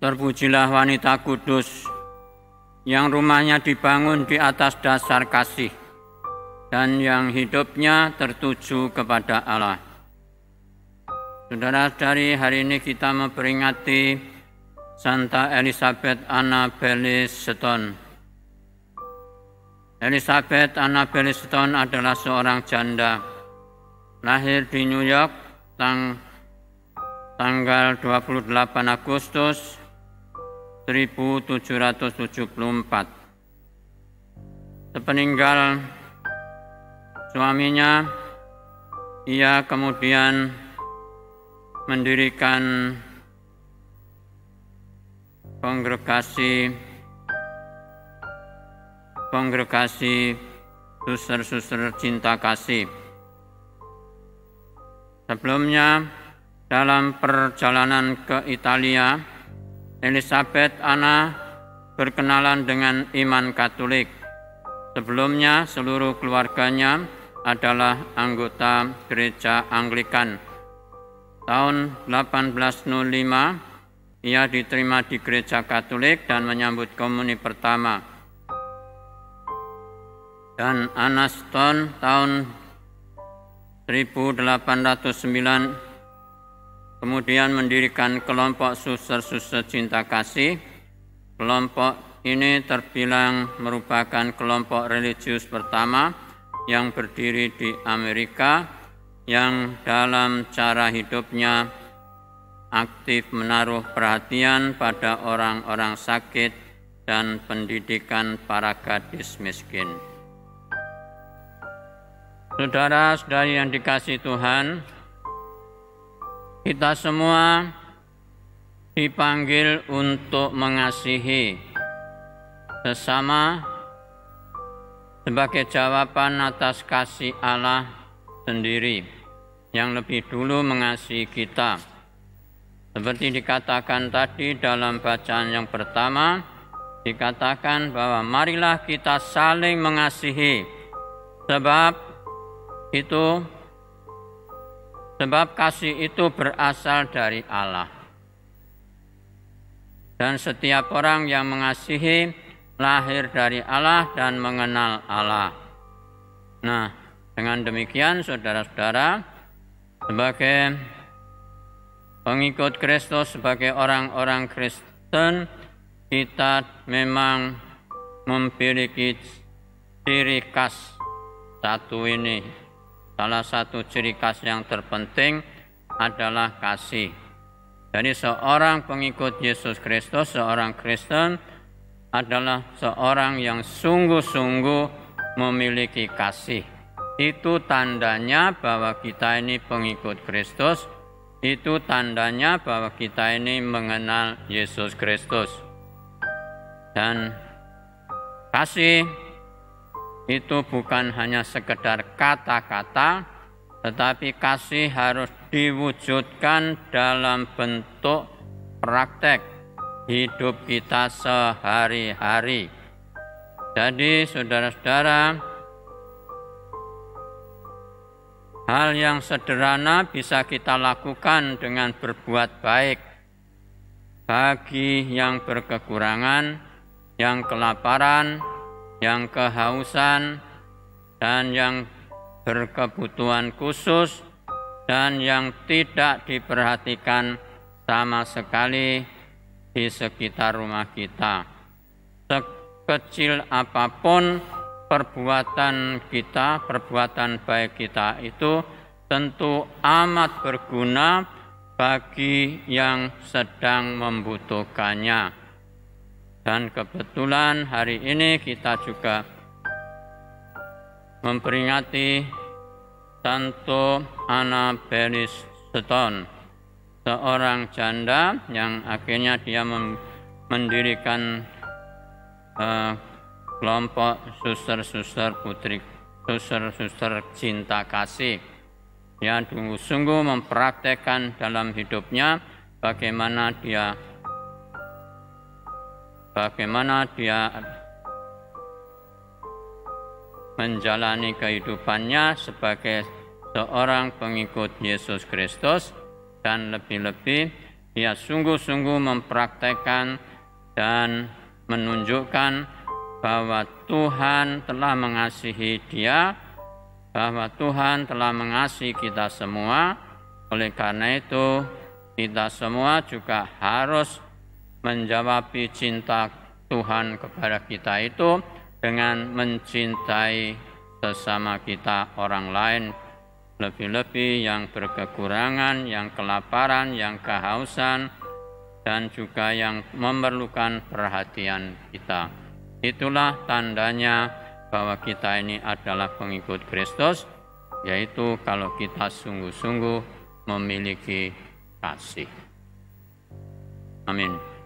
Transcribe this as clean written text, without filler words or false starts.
Terpujilah wanita kudus yang rumahnya dibangun di atas dasar kasih dan yang hidupnya tertuju kepada Allah. Saudara-saudari, hari ini kita memperingati Santa Elizabeth Annabelle Stone. Elizabeth Annabelle Stone adalah seorang janda, lahir di New York tanggal 28 Agustus 1774. Sepeninggal suaminya, ia kemudian mendirikan kongregasi suster-suster cinta kasih. Sebelumnya, dalam perjalanan ke Italia, Elizabeth Anna berkenalan dengan iman Katolik. Sebelumnya, seluruh keluarganya adalah anggota gereja Anglikan. Tahun 1805, ia diterima di gereja Katolik dan menyambut komuni pertama. Dan Anna Stone tahun 1809 kemudian mendirikan kelompok suster-suster cinta kasih. Kelompok ini terbilang merupakan kelompok religius pertama yang berdiri di Amerika yang dalam cara hidupnya aktif menaruh perhatian pada orang-orang sakit dan pendidikan para gadis miskin. Saudara-saudari yang dikasihi Tuhan, kita semua dipanggil untuk mengasihi sesama sebagai jawaban atas kasih Allah sendiri yang lebih dulu mengasihi kita. Seperti dikatakan tadi dalam bacaan yang pertama, dikatakan bahwa marilah kita saling mengasihi, sebab kasih itu berasal dari Allah. Dan setiap orang yang mengasihi lahir dari Allah dan mengenal Allah. Nah, dengan demikian saudara-saudara, sebagai pengikut Kristus, sebagai orang-orang Kristen, kita memang memiliki ciri khas satu ini. Salah satu ciri khas yang terpenting adalah kasih. Jadi seorang pengikut Yesus Kristus, seorang Kristen adalah seorang yang sungguh-sungguh memiliki kasih. Itu tandanya bahwa kita ini pengikut Kristus. Itu tandanya bahwa kita ini mengenal Yesus Kristus. Dan kasih itu bukan hanya sekedar kata-kata, tetapi kasih harus diwujudkan dalam bentuk praktek hidup kita sehari-hari. Jadi saudara-saudara, hal yang sederhana bisa kita lakukan dengan berbuat baik bagi yang berkekurangan, yang kelaparan, yang kehausan, dan yang berkebutuhan khusus, dan yang tidak diperhatikan sama sekali di sekitar rumah kita. Sekecil apapun perbuatan kita, perbuatan baik kita itu tentu amat berguna bagi yang sedang membutuhkannya. Dan kebetulan hari ini kita juga memperingati Santo Annabelle Stone, seorang janda yang akhirnya dia mendirikan kelompok suster-suster cinta kasih. Dia sungguh mempraktekkan dalam hidupnya bagaimana dia menjalani kehidupannya sebagai seorang pengikut Yesus Kristus, dan lebih-lebih dia sungguh-sungguh mempraktekkan dan menunjukkan bahwa Tuhan telah mengasihi dia, bahwa Tuhan telah mengasihi kita semua. Oleh karena itu, kita semua juga harus menjawab cinta Tuhan kepada kita itu dengan mencintai sesama kita, orang lain, lebih-lebih yang berkekurangan, yang kelaparan, yang kehausan, dan juga yang memerlukan perhatian kita. Itulah tandanya bahwa kita ini adalah pengikut Kristus, yaitu kalau kita sungguh-sungguh memiliki kasih. Amin.